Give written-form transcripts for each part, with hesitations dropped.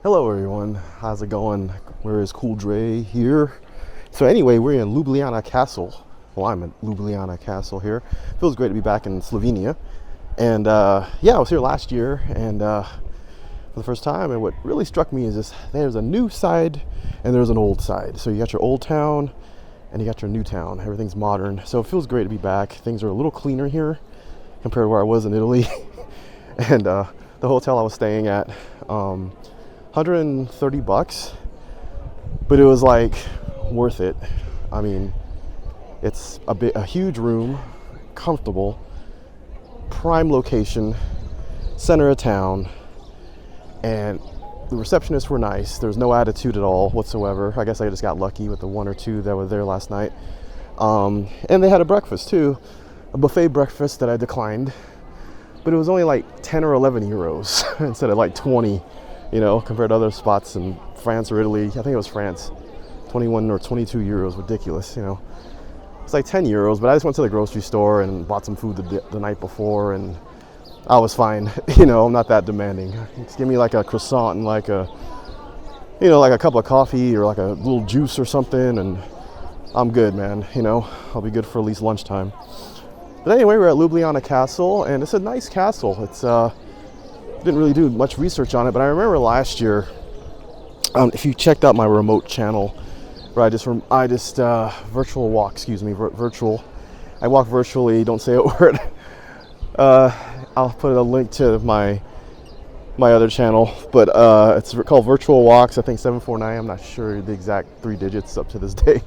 Hello everyone, how's it going? Where is Cool Dre here? So anyway, we're in Ljubliana Castle. Well, I'm in Ljubliana Castle here. Feels great to be back in Slovenia. And yeah, I was here last year and for the first time, and what really struck me is this, there's a new side and there's an old side. So you got your old town and you got your new town. Everything's modern. So it feels great to be back. Things are a little cleaner here compared to where I was in Italy. And the hotel I was staying at, 130 bucks, but it was like worth it. I mean, it's a huge room, comfortable, prime location, center of town, and the receptionists were nice. There was no attitude at all whatsoever. I guess I just got lucky with the one or two that were there last night. And they had a breakfast too, a buffet breakfast that I declined, but it was only like 10 or 11 euros instead of like 20. You know, compared to other spots in France or Italy. I think it was France, 21 or 22 euros, ridiculous, you know. It's like 10 euros, but I just went to the grocery store and bought some food the night before, and I was fine. You know, I'm not that demanding. Just give me like a croissant and like a, you know, like a cup of coffee or like a little juice or something, and I'm good, man. You know, I'll be good for at least lunchtime. But anyway, we're at Ljubliana Castle, and it's a nice castle. It's, didn't really do much research on it, but I remember last year, if you checked out my remote channel, where I just virtual walk, virtual. I walk virtually, don't say a word. I'll put a link to my other channel, but it's called Virtual Walks, I think 749. I'm not sure the exact 3 digits up to this day.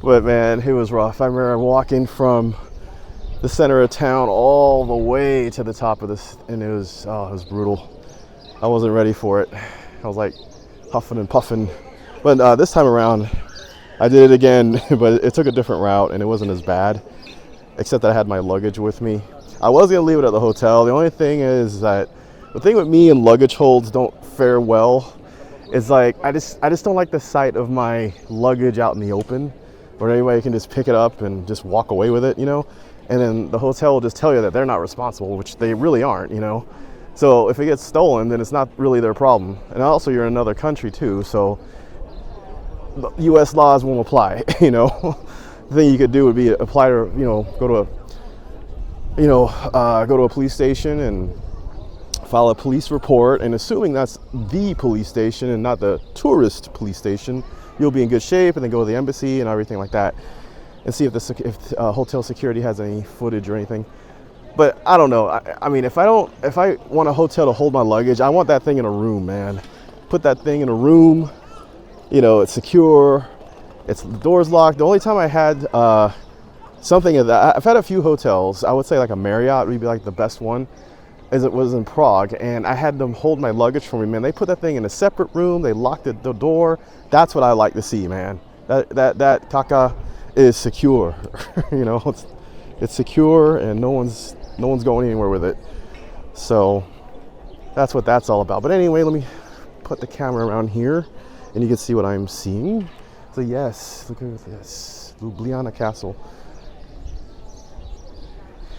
But man, it was rough. I remember walking from the center of town all the way to the top of this, and it was brutal. I wasn't ready for it. I was like huffing and puffing, but this time around I did it again, but it took a different route and it wasn't as bad, except that I had my luggage with me. I was gonna leave it at the hotel. The only thing is that the thing with me and luggage holds don't fare well is like I just don't like the sight of my luggage out in the open, where anybody can just pick it up and just walk away with it, you know. And then the hotel will just tell you that they're not responsible, which they really aren't, you know. So if it gets stolen, then it's not really their problem. And also you're in another country too, so US laws won't apply, you know. The thing you could do would be apply to, you know, go to a police station and file a police report, and assuming that's the police station and not the tourist police station, you'll be in good shape, and then go to the embassy and everything like that, and see if hotel security has any footage or anything. But I don't know. I mean, if I want a hotel to hold my luggage, I want that thing in a room, man. Put that thing in a room. You know, it's secure. The door's locked. The only time I had something of that, I've had a few hotels. I would say like a Marriott would be like the best one, as it was in Prague, and I had them hold my luggage for me, man. They put that thing in a separate room. They locked the door. That's what I like to see, man. That caca is secure. You know, it's secure, and no one's going anywhere with it. So that's what that's all about. But anyway, let me put the camera around here and you can see what I'm seeing. So yes, look at this, Ljubliana Castle.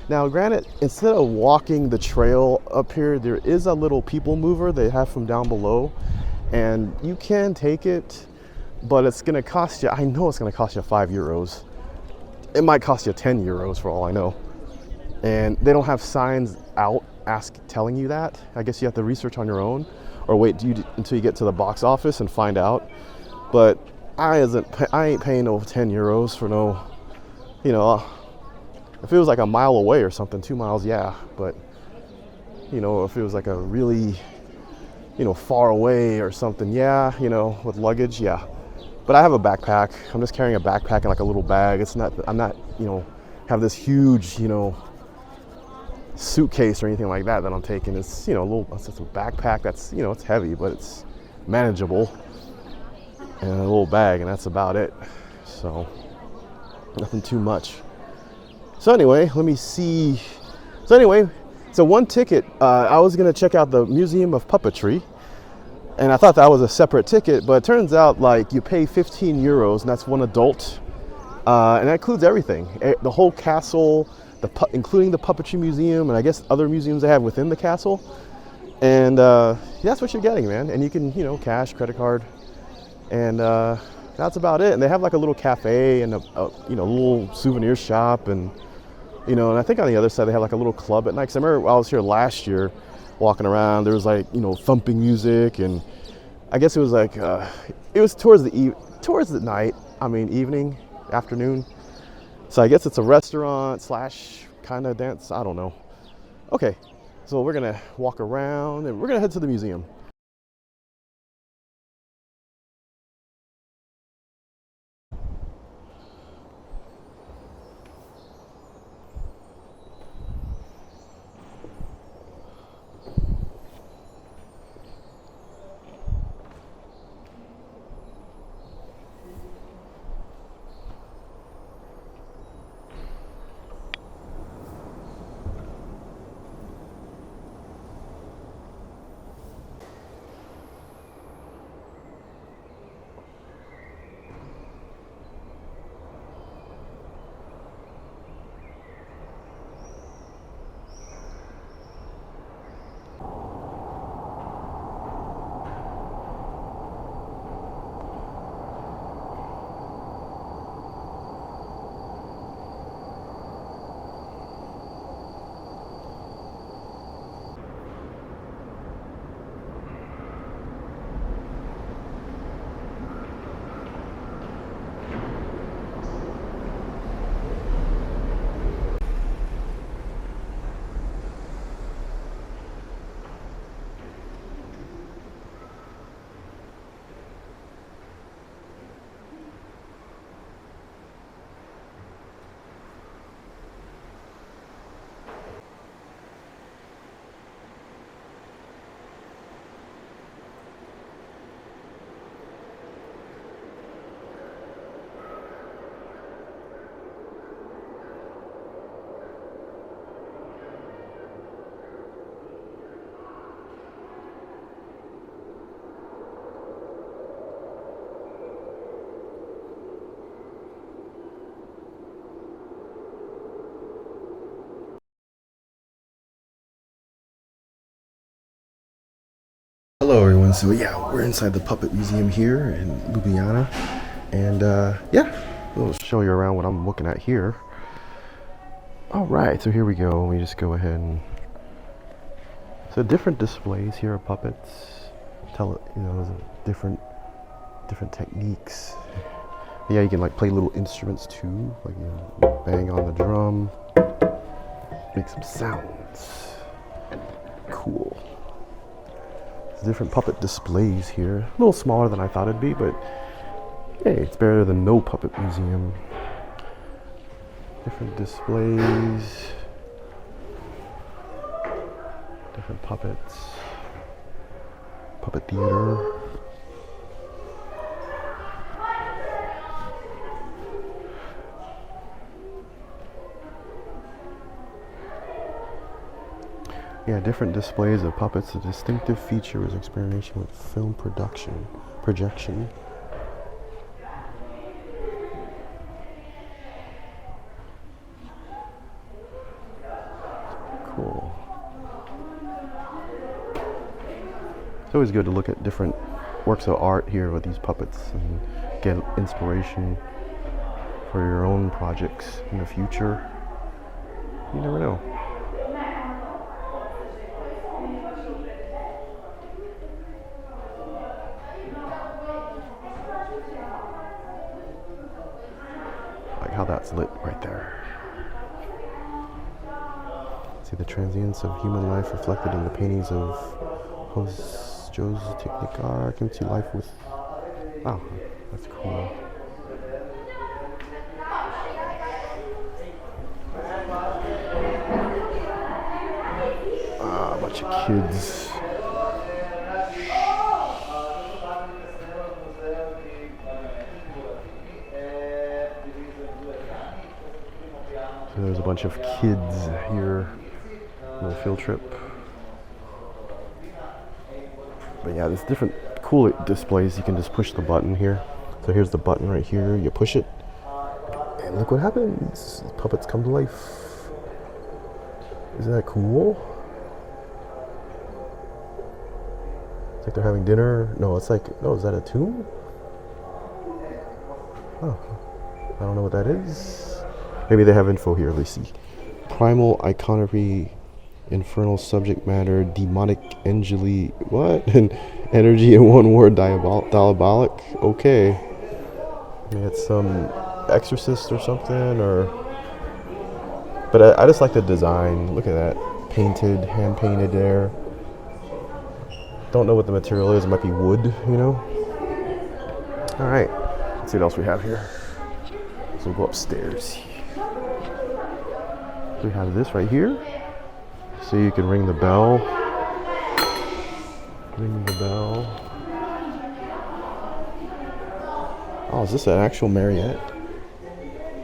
Now granted, instead of walking the trail up here, there is a little people mover they have from down below, and you can take it, but it's gonna cost you, I know it's gonna cost you 5 euros. It might cost you 10 euros for all I know. And they don't have signs out telling you that. I guess you have to research on your own, or wait until you get to the box office and find out. But I ain't paying no 10 euros for no, you know, if it was like a mile away or something, 2 miles, yeah. But, you know, if it was like a really, you know, far away or something, yeah, you know, with luggage, yeah. But I have a backpack. I'm just carrying a backpack and like a little bag. I'm not, you know, have this huge, you know, suitcase or anything like that I'm taking. It's, you know, it's just a backpack that's, you know, it's heavy, but it's manageable, and a little bag, and that's about it. So nothing too much. So anyway, let me see. So one ticket, I was gonna check out the Museum of Puppetry, and I thought that was a separate ticket, but it turns out like you pay 15 euros, and that's one adult, and that includes everything, the whole castle, including the Puppetry Museum, and I guess other museums they have within the castle. And that's what you're getting, man. And you can, you know, cash, credit card, and that's about it. And they have like a little cafe and a you know, little souvenir shop, and you know, and I think on the other side they have like a little club at night. 'Cause I remember I was here last year, walking around. There was like, you know, thumping music, and I guess it was like it was towards the night. I mean, evening, afternoon. So I guess it's a restaurant slash kind of dance. I don't know. Okay, so we're gonna walk around and we're gonna head to the museum. Hello everyone, so yeah, we're inside the Puppet Museum here in Ljubljana, and yeah, we'll show you around what I'm looking at here. Alright, so here we go. We just go ahead and so different displays here of puppets. You know, there's different techniques. Yeah, you can like play little instruments too, like, you know, bang on the drum, make some sounds. Cool. Different puppet displays here. A little smaller than I thought it'd be, but hey, it's better than no puppet museum. Different displays, different puppets, puppet theater. Yeah, different displays of puppets. The distinctive feature is experimentation with film projection. Cool. It's always good to look at different works of art here with these puppets and get inspiration for your own projects in the future. You never know. How that's lit right there. See the transience of human life reflected in the paintings of Jose Technicar came to life with. Wow, that's cool. A bunch of kids. There's a bunch of kids here, little field trip. But yeah, there's different cool displays. You can just push the button here. So here's the button right here. You push it, and look what happens. Puppets come to life. Isn't that cool? they're having dinner. No, it's like, no, is that a tomb? Oh, I don't know what that is. Maybe they have info here. Let's see. Primal iconography, infernal subject matter, demonic angeli, what? And energy in one word, diabolic. Okay. Maybe it's some exorcist or something, or. But I just like the design. Look at that. Painted, hand painted there. Don't know what the material is. It might be wood, you know? Alright. Let's see what else we have here. So we'll go upstairs. We have this right here. So you can ring the bell. Ring the bell. Oh, is this an actual marionette?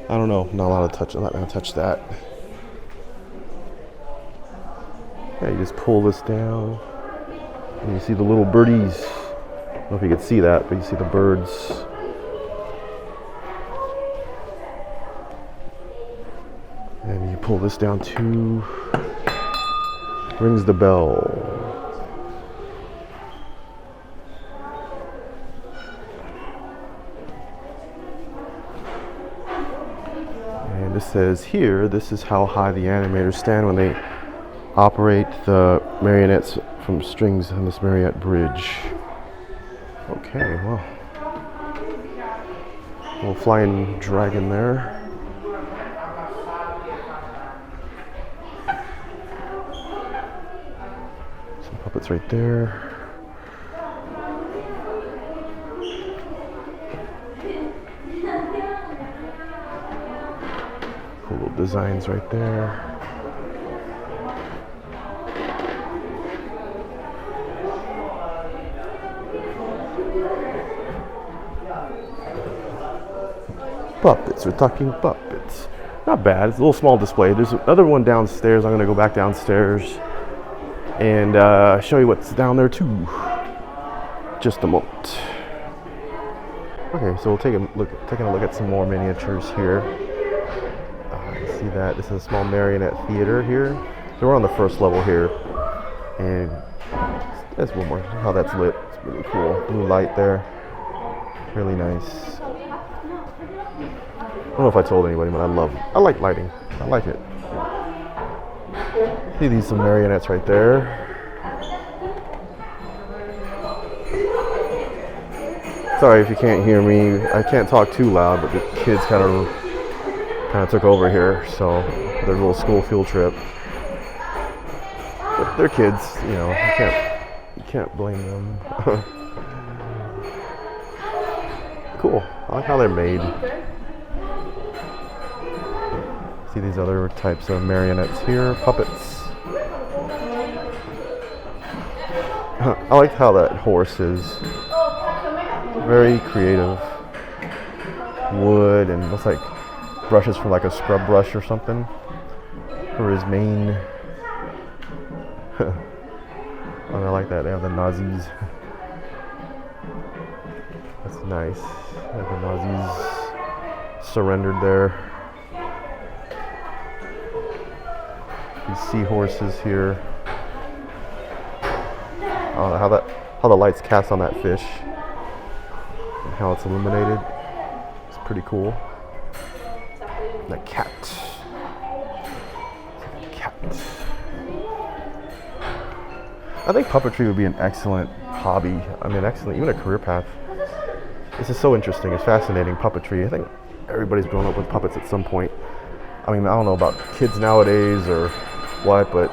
I don't know. Not allowed to touch. I'm not going to touch that. Yeah, you just pull this down. And you see the little birdies. I don't know if you can see that, but you see the birds. And you pull this down too. Rings the bell. And this says here, this is how high the animators stand when they operate the marionettes from strings on this marionette bridge. Okay, well. Little flying dragon there. Some puppets right there. Cool little designs right there. Puppets, we're talking puppets. Not bad, it's a little small display. There's another one downstairs. I'm gonna go back downstairs and show you what's down there too. Just a moment. Okay, so we'll taking a look at some more miniatures here. You see that? This is a small marionette theater here. So we're on the first level here. And that's one more, how that's lit. It's really cool. Blue light there. Really nice. I don't know if I told anybody, but I like lighting. I like it. See these some marionettes right there. Sorry if you can't hear me. I can't talk too loud, but the kids kind of took over here, so their little school field trip. But they're kids, you know. You can't blame them. Cool. I like how they're made. See these other types of marionettes here, puppets. I like how that horse is very creative. Wood and looks like brushes from like a scrub brush or something for his mane. Oh, I like that. They have the Nazis. That's nice. They have the Nazis surrendered there. These seahorses here. How the lights cast on that fish and how it's illuminated. It's pretty cool. The cat. I think puppetry would be an excellent hobby. I mean, excellent, even a career path. This is so interesting. It's fascinating, puppetry. I think everybody's grown up with puppets at some point. I mean, I don't know about kids nowadays or what, but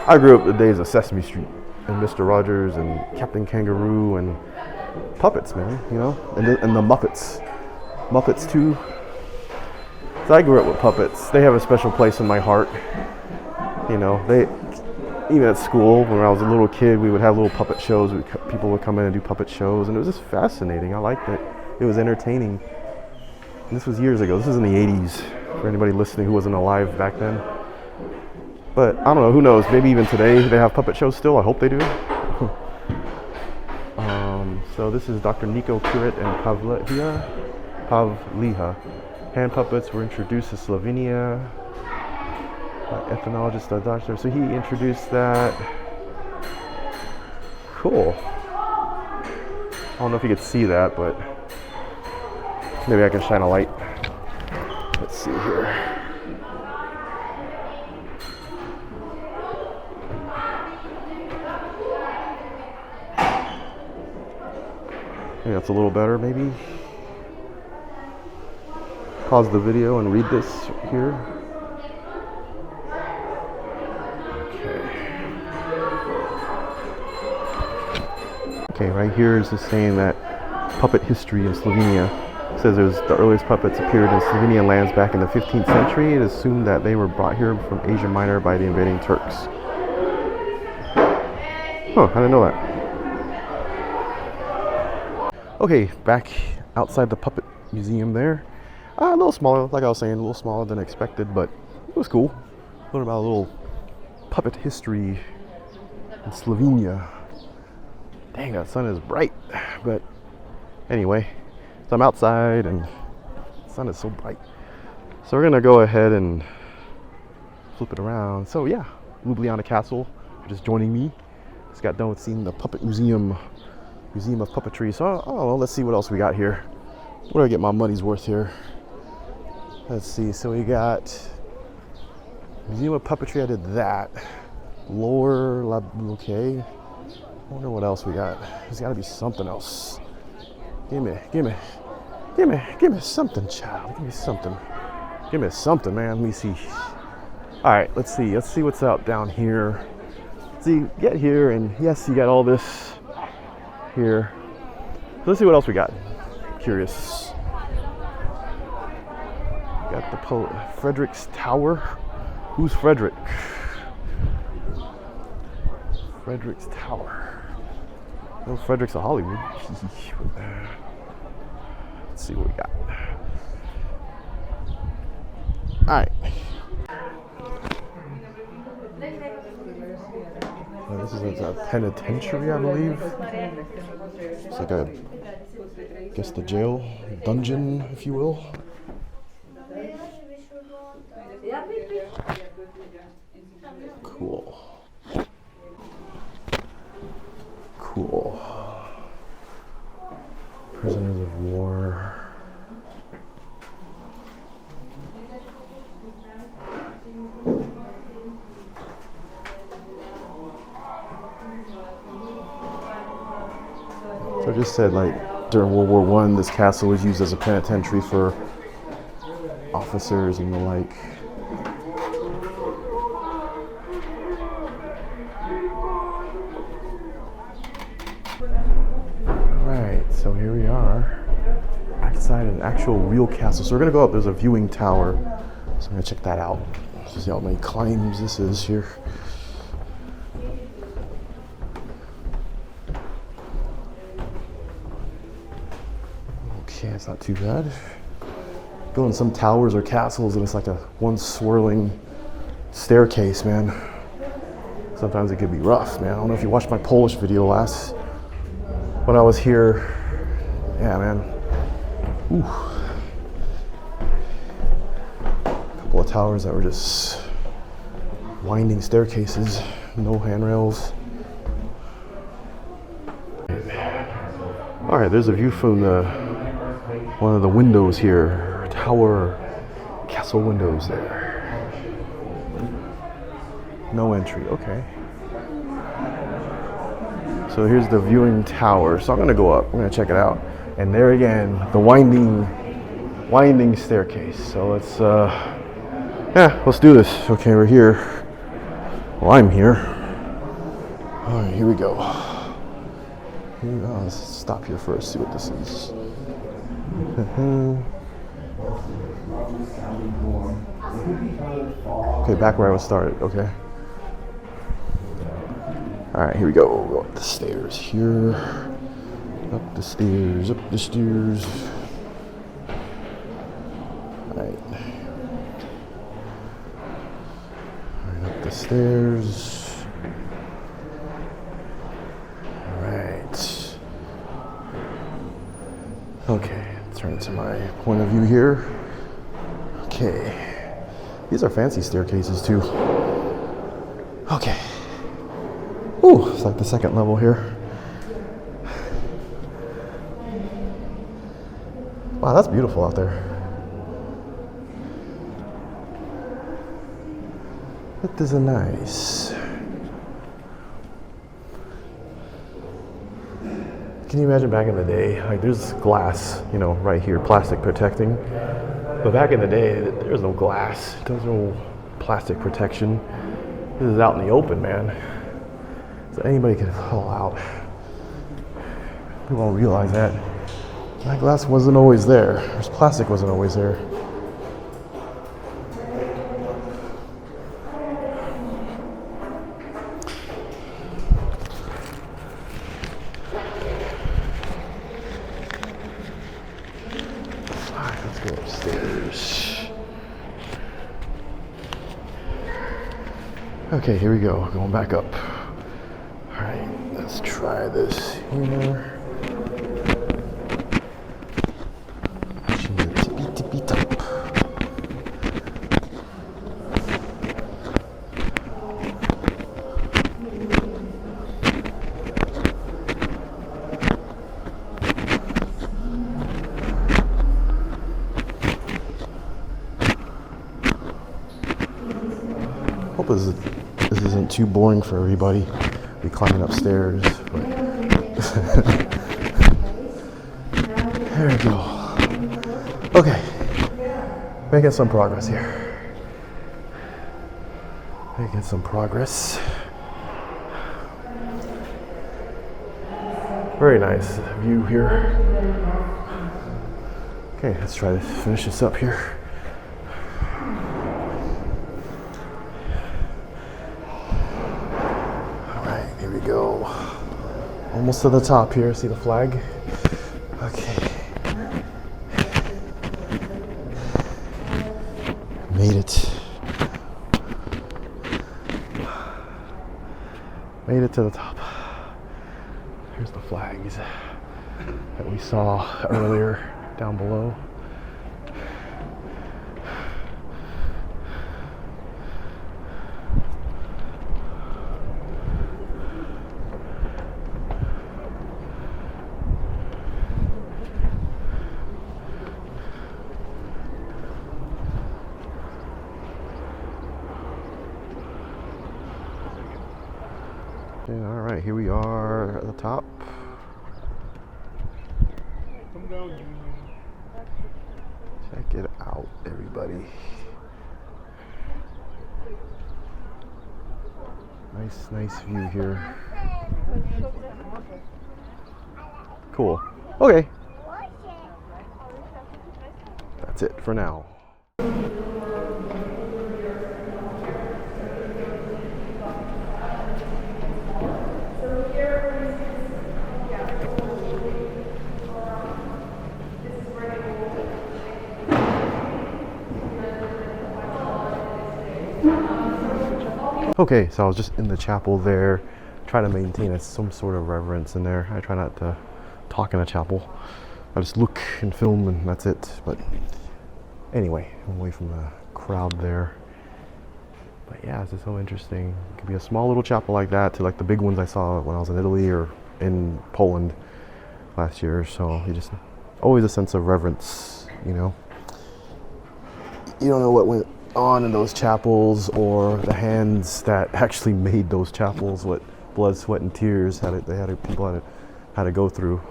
I grew up the days of Sesame Street and Mr. Rogers and Captain Kangaroo and puppets, man, you know, and the Muppets. Muppets too. So I grew up with puppets. They have a special place in my heart. You know, even at school when I was a little kid, we would have little puppet shows. People would come in and do puppet shows, and it was just fascinating. I liked it. It was entertaining. And this was years ago. This was in the 80s. For anybody listening who wasn't alive back then. But I don't know, who knows, maybe even today they have puppet shows still. I hope they do. So this is Dr. Nico Kuret and Pavliha. Hand puppets were introduced to Slovenia by ethnologist doctor. So he introduced that. Cool. I don't know if you could see that, but maybe I can shine a light. Let's see here. Maybe that's a little better, maybe. Pause the video and read this here. Okay, right here is just saying that puppet history in Slovenia. It says the earliest puppets appeared in Slovenian lands back in the 15th century. It is assumed that they were brought here from Asia Minor by the invading Turks. Huh, I didn't know that. Okay, back outside the puppet museum there. A little smaller, like I was saying, a little smaller than expected, but it was cool. Learn about a little puppet history in Slovenia. Dang, that sun is bright. But anyway, so I'm outside and the sun is so bright. So we're gonna go ahead and flip it around. So yeah, Ljubliana Castle, you're just joining me. Just got done with seeing the Puppet Museum of Puppetry. So oh, let's see what else we got here. Where do I get my money's worth here? Let's see, so we got Museum of Puppetry, I did that. Okay. I wonder what else we got. There's gotta be something else. Give me something, child. Give me something. Give me something, man. Let me see. All right, let's see. Let's see what's out down here. See, get here, and yes, you got all this here. Let's see what else we got. Curious. Got the Frederick's Tower. Who's Frederick? Frederick's Tower. No, Frederick's of Hollywood. Let's see what we got. All right. This is a penitentiary, I believe. It's like I guess the jail, dungeon, if you will. Cool. Cool. Prisoners of war. So I just said, like, during World War I, this castle was used as a penitentiary for officers and the like. Alright, so here we are outside an actual real castle. So we're gonna go up, there's a viewing tower. So I'm gonna check that out. See how many climbs this is here. Okay, it's not too bad. Go in some towers or castles and it's like a one swirling staircase, man. Sometimes it could be rough, man. I don't know if you watched my Polish video when I was here. Yeah, man. Ooh. A couple of towers that were just winding staircases, no handrails. All right, there's a view from one of the windows here. Tower, castle windows there. No entry, okay. So here's the viewing tower. So I'm gonna go up, I'm gonna check it out. And there again, the winding staircase. So let's do this. Okay, we're here. Well, I'm here. All right, here we go. Let's stop here first, see what this is. Okay, back where I was started, okay. All right, here we go. We'll go up the stairs here. Up the stairs, up the stairs. All right. All right, up the stairs. All right. Okay, turn to my point of view here. Okay. These are fancy staircases too. Okay. Ooh, it's like the second level here. Wow, that's beautiful out there. It is nice. Can you imagine back in the day? Like, there's glass, you know, right here, plastic protecting. But back in the day, there's no glass. There's no plastic protection. This is out in the open, man. So anybody can fall out. People don't realize that. That glass wasn't always there. This plastic wasn't always there. Alright, let's go upstairs. Okay, here we go. Going back up. Alright, let's try this here. Tippy top. Hope this isn't too boring for everybody. Be climbing upstairs, but there we go. Okay, making some progress here. Making some progress. Very nice view here. Okay, let's try to finish this up here. Go almost to the top here. See the flag? Okay. Made it. Made it to the top. Here's the flags that we saw earlier down below. All right, here we are at the top. Check it out, everybody. Nice view here. Cool. Okay. That's it for now. Okay, so I was just in the chapel there, trying to maintain some sort of reverence in there. I try not to talk in a chapel. I just look and film and that's it. But anyway, I'm away from the crowd there. But yeah, it's just so interesting. It could be a small little chapel like that to like the big ones I saw when I was in Italy or in Poland last year. So you just always a sense of reverence, you know. You don't know what went on in those chapels or the hands that actually made those chapels, what blood, sweat, and tears people had to go through.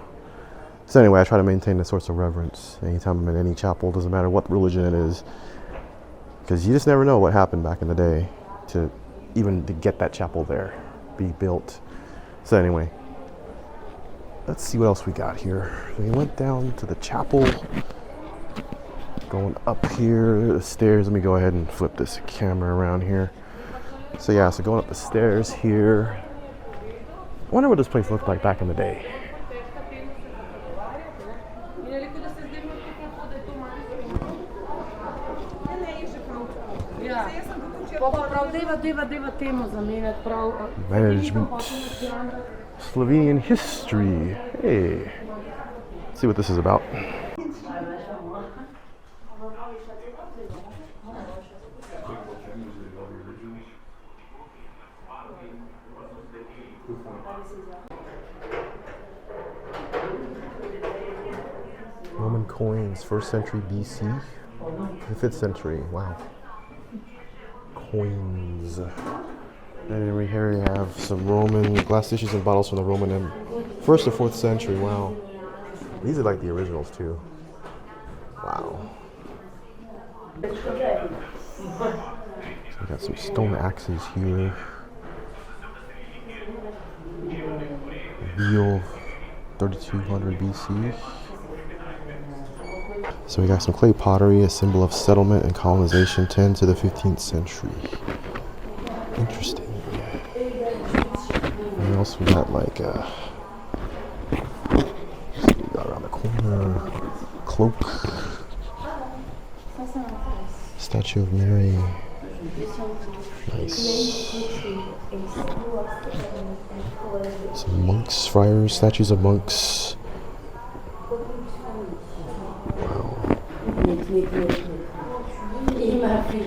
So anyway, I try to maintain a source of reverence anytime I'm in any chapel, doesn't matter what religion it is, because you just never know what happened back in the day to get that chapel there, be built. So anyway, let's see what else we got here. We went down to the chapel. Going up here, the stairs. Let me go ahead and flip this camera around here. So yeah, so going up the stairs here. I wonder what this place looked like back in the day. Management. Slovenian history. Hey. Let's see what this is about. Roman Coins, 1st century BC, the 5th century. Wow. Coins. And over here you have some Roman glass dishes and bottles from the Roman and 1st or 4th century. Wow. These are like the originals too. Wow. So we got some stone axes here. Veal, 3200 BC. So we got some clay pottery, a symbol of settlement and colonization, 10 to the 15th century. Interesting. And also we got like we got around the corner, cloak, statue of Mary. Nice. Some monks, friars, statues of monks. Wow.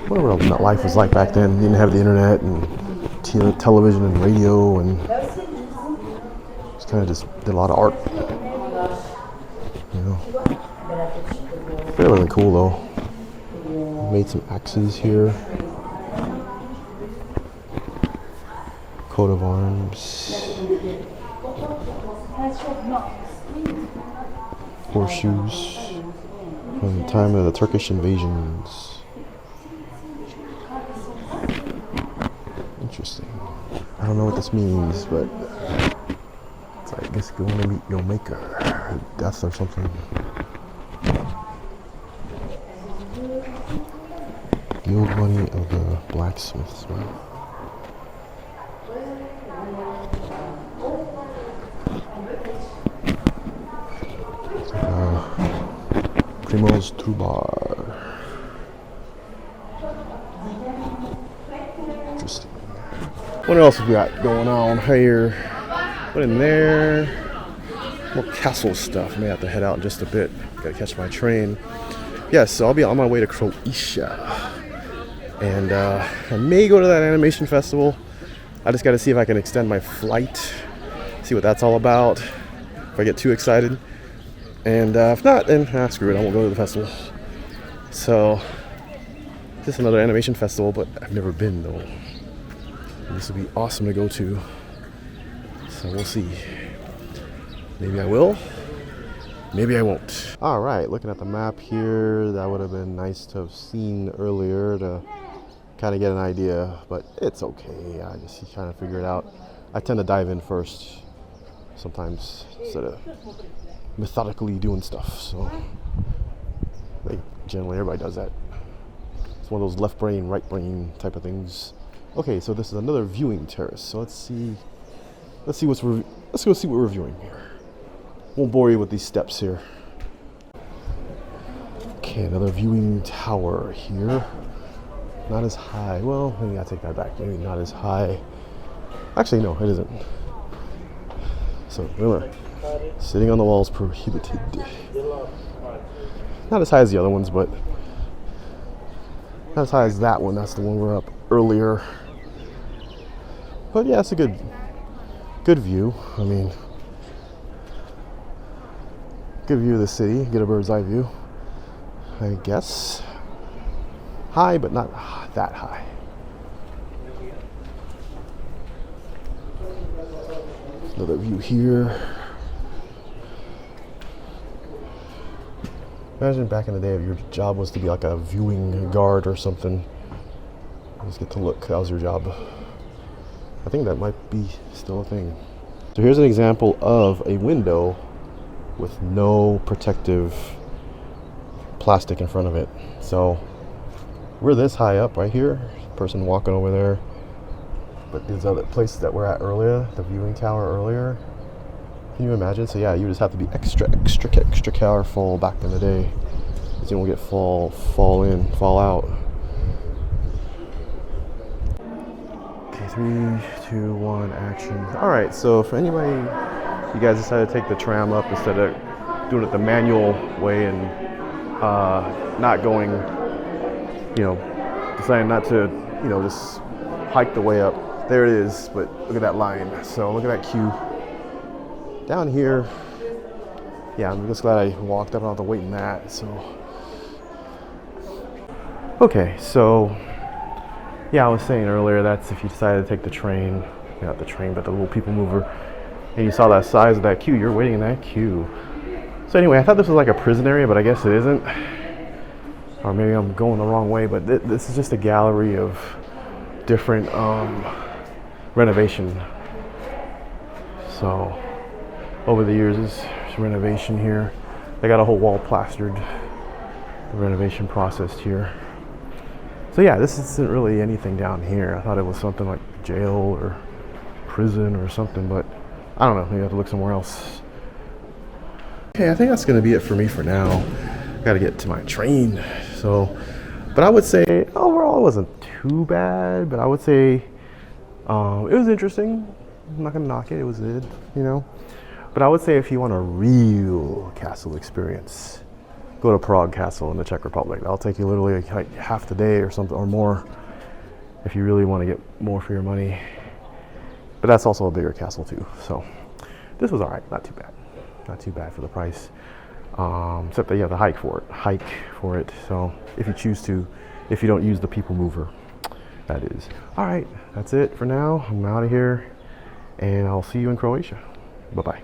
Whatever life was like back then. You didn't have the internet and television and radio, and just kind of just did a lot of art. You know, really cool though. Made some axes here. Coat of arms. Horseshoes from the time of the Turkish invasions. Interesting. I don't know what this means, but it's like, I guess you want to meet your maker, death or something. Guild money of the blacksmiths. Wow. Primo's Trubar. Interesting. What else have we got going on here? What in there? More castle stuff. I may have to head out in just a bit. Gotta catch my train. Yes, so I'll be on my way to Croatia. And I may go to that animation festival. I just gotta see if I can extend my flight. See what that's all about. If I get too excited. And if not, then screw it, I won't go to the festival. So, just another animation festival, but I've never been though. And this will be awesome to go to. So we'll see. Maybe I will, maybe I won't. All right, looking at the map here, that would have been nice to have seen earlier to kind of get an idea, but it's okay. I just trying to figure it out. I tend to dive in first sometimes instead of methodically doing stuff, so like generally everybody does that. It's one of those left brain, right brain type of things. Okay, so this is another viewing terrace. So let's see go see what we're viewing here. Won't bore you with these steps here. Okay, another viewing tower here. Not as high. Well, maybe I take that back. Maybe not as high. Actually, no, it isn't. So remember, sitting on the wall is prohibited. Not as high as the other ones, but not as high as that one. That's the one we're up earlier. But yeah, it's a good view. I mean, good view of the city. Get a bird's eye view, I guess. High, but not that high. Another view here. Imagine back in the day if your job was to be like a viewing guard or something. You just get to look. That was your job. I think that might be still a thing. So here's an example of a window with no protective plastic in front of it. So we're this high up right here. Person walking over there. But these other places that we're at earlier, the viewing tower earlier, can you imagine? So yeah, you just have to be extra careful back in the day, because you don't get fall out. Okay, 3, 2, 1, action. All right, so if anybody, you guys decided to take the tram up instead of doing it the manual way and not going, deciding not to, just hike the way up. There it is, but look at that line. So look at that queue. Down here, yeah, I'm just glad I walked up. I don't have to wait in that. So, okay, so yeah, I was saying earlier that's if you decided to take the train, not the train, but the little people mover, and you saw that size of that queue, you're waiting in that queue. So anyway, I thought this was like a prison area, but I guess it isn't. Or maybe I'm going the wrong way, but this is just a gallery of different renovation. So over the years, there's renovation here. They got a whole wall plastered, the renovation process here. So yeah, this isn't really anything down here. I thought it was something like jail or prison or something, but I don't know, maybe I have to look somewhere else. Okay, I think that's gonna be it for me for now. Gotta get to my train. So, but I would say overall it wasn't too bad, but I would say it was interesting. I'm not gonna knock it, it was good, you know. But I would say if you want a real castle experience, go to Prague Castle in the Czech Republic. That'll take you literally like half the day or something or more if you really want to get more for your money. But that's also a bigger castle too. So this was all right, not too bad. Not too bad for the price. Except that you have to hike for it. So if you choose to, if you don't use the people mover, that is. All right, that's it for now. I'm out of here and I'll see you in Croatia. Bye-bye.